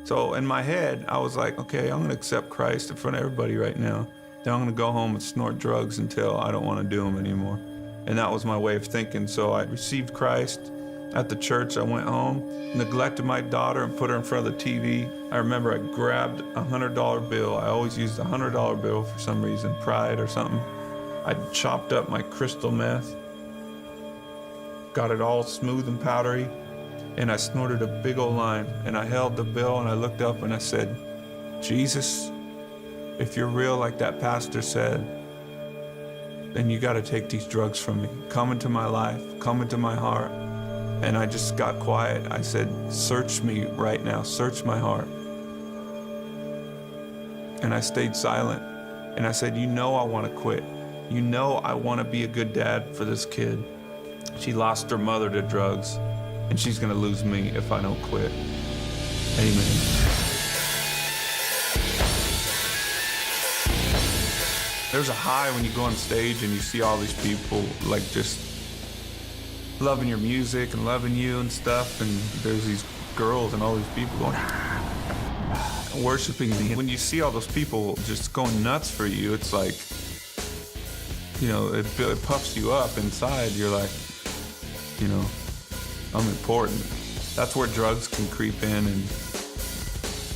So in my head, I was like, okay, I'm gonna accept Christ in front of everybody right now. Then I'm gonna go home and snort drugs until I don't wanna do them anymore. And that was my way of thinking. So I received Christ at the church. I went home, neglected my daughter and put her in front of the TV. I remember I grabbed a $100 bill. I always used a $100 bill for some reason, pride or something. I chopped up my crystal meth, got it all smooth and powdery, and I snorted a big old line. And I held the bill and I looked up and I said, Jesus, if you're real like that pastor said, then you gotta take these drugs from me. Come into my life, come into my heart. And I just got quiet. I said, search me right now, search my heart. And I stayed silent. And I said, you know I wanna quit. You know I wanna be a good dad for this kid. She lost her mother to drugs, and she's gonna lose me if I don't quit. Amen. There's a high when you go on stage and you see all these people like just loving your music and loving you and stuff, and there's these girls and all these people going worshiping me. When you see all those people just going nuts for you, it's like, you know, it puffs you up inside. You're like, you know, I'm important. That's where drugs can creep in, and,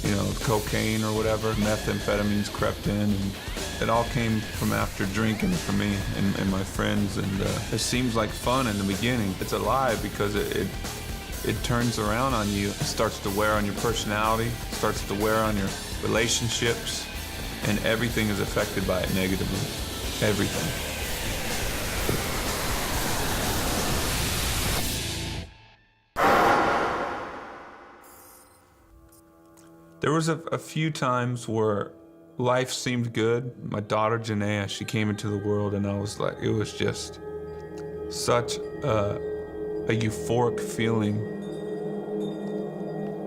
you know, cocaine or whatever, methamphetamines crept in, and it all came from after drinking for me and my friends. And it seems like fun in the beginning. It's a lie because it turns around on you. It starts to wear on your personality, starts to wear on your relationships, and everything is affected by it negatively. Everything. There was a few times where life seemed good. My daughter, Janaea, she came into the world, and I was like, it was just such a euphoric feeling.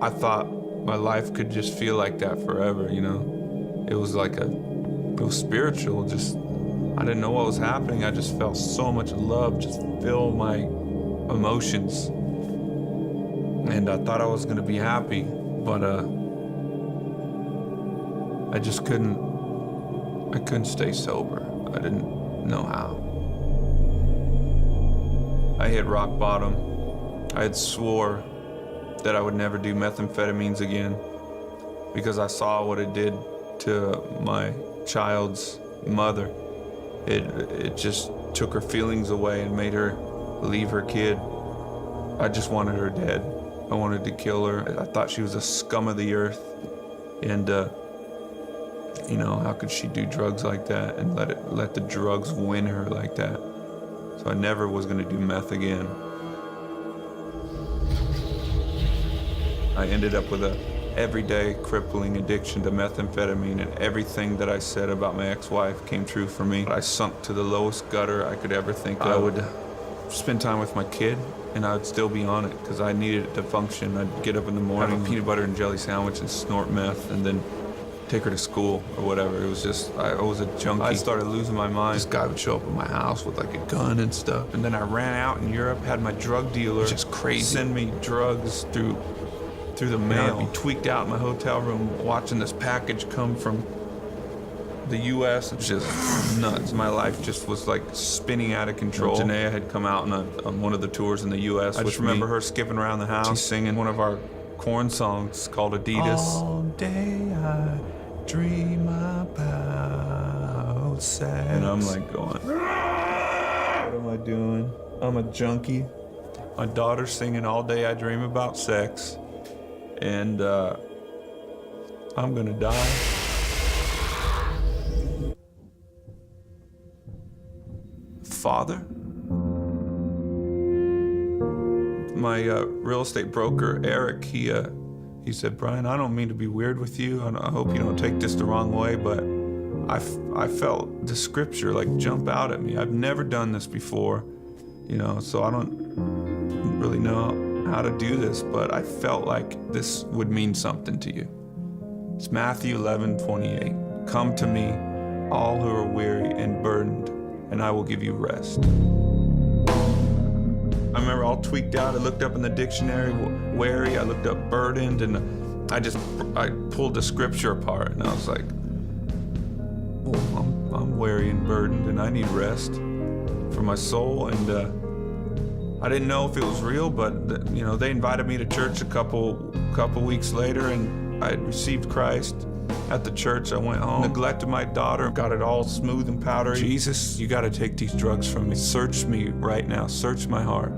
I thought my life could just feel like that forever, you know? It was like it was spiritual, just, I didn't know what was happening. I just felt so much love just fill my emotions. And I thought I was gonna be happy, but I just couldn't stay sober. I didn't know how. I hit rock bottom. I had swore that I would never do methamphetamines again because I saw what it did to my child's mother. It just took her feelings away and made her leave her kid. I just wanted her dead. I wanted to kill her. I thought she was a scum of the earth. And you know, how could she do drugs like that and let the drugs win her like that? So I never was gonna do meth again. I ended up with a everyday crippling addiction to methamphetamine, and everything that I said about my ex-wife came true for me. I sunk to the lowest gutter I could ever think of. I would spend time with my kid, and I would still be on it because I needed it to function. I'd get up in the morning, have a peanut butter and jelly sandwich and snort meth, and then take her to school or whatever. It was just, I was a junkie. I started losing my mind. This guy would show up at my house with like a gun and stuff. And then I ran out in Europe, had my drug dealer just crazy send me drugs through the mail. I'd be tweaked out in my hotel room watching this package come from the US. It's just nuts. My life just was like spinning out of control. Janaea had come out on one of the tours in the US. I just remember her skipping around the house. She's singing one of our Korn songs called Adidas. All day I dream about sex. And I'm like going, what am I doing? I'm a junkie. My daughter's singing All Day I Dream About Sex. And I'm gonna die. Father? My real estate broker, Eric, he said, Brian, I don't mean to be weird with you. I hope you don't take this the wrong way, but I felt the scripture like jump out at me. I've never done this before, you know, so I don't really know how to do this, but I felt like this would mean something to you. It's Matthew 11:28. Come to me, all who are weary and burdened, and I will give you rest. I remember all tweaked out. I looked up in the dictionary, weary. I looked up burdened, and I pulled the scripture apart, and I was like, oh, I'm weary and burdened, and I need rest for my soul. And I didn't know if it was real, but they invited me to church a couple weeks later, and I had received Christ at the church. I went home, neglected my daughter, got it all smooth and powdery. Jesus, you got to take these drugs from me. Search me right now. Search my heart.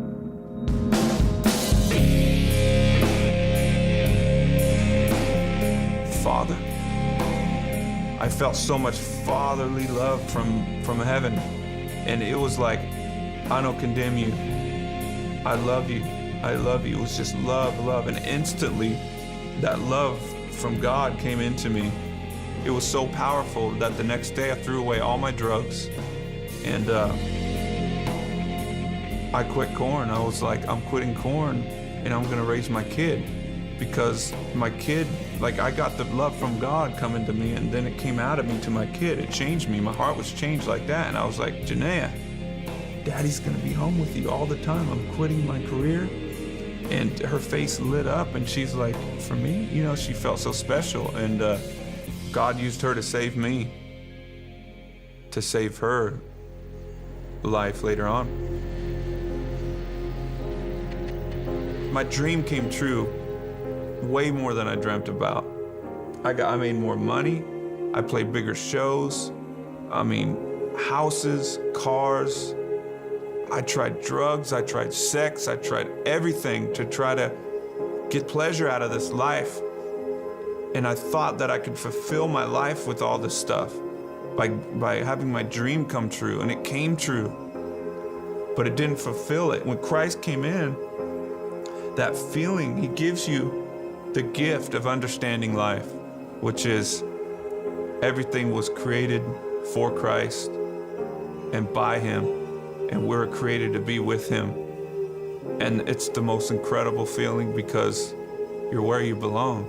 Father, I felt so much fatherly love from heaven, and it was like, I don't condemn you. I love you. I love you. It was just love, and instantly that love from God came into me. It was so powerful that the next day I threw away all my drugs, and I quit corn. I was like, I'm quitting corn, and I'm gonna raise my kid, because my kid, like, I got the love from God coming to me, and then it came out of me to my kid. It changed me. My heart was changed like that, and I was like, Janaea, Daddy's gonna be home with you all the time. I'm quitting my career. And her face lit up, and she's like, for me? She felt so special, and God used her to save me, to save her life later on. My dream came true way more than I dreamt about. I made more money. I played bigger shows. Houses, cars. I tried drugs, I tried sex, I tried everything to try to get pleasure out of this life. And I thought that I could fulfill my life with all this stuff by having my dream come true, and it came true, but it didn't fulfill it. When Christ came in, that feeling, he gives you the gift of understanding life, which is everything was created for Christ and by him. And we're created to be with him. And it's the most incredible feeling, because you're where you belong.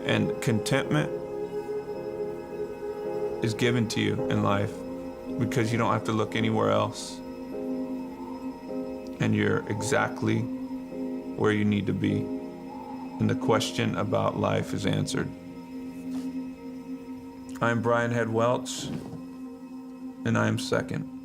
And contentment is given to you in life because you don't have to look anywhere else. And you're exactly where you need to be. And the question about life is answered. I'm Brian Head Welch, and I am second.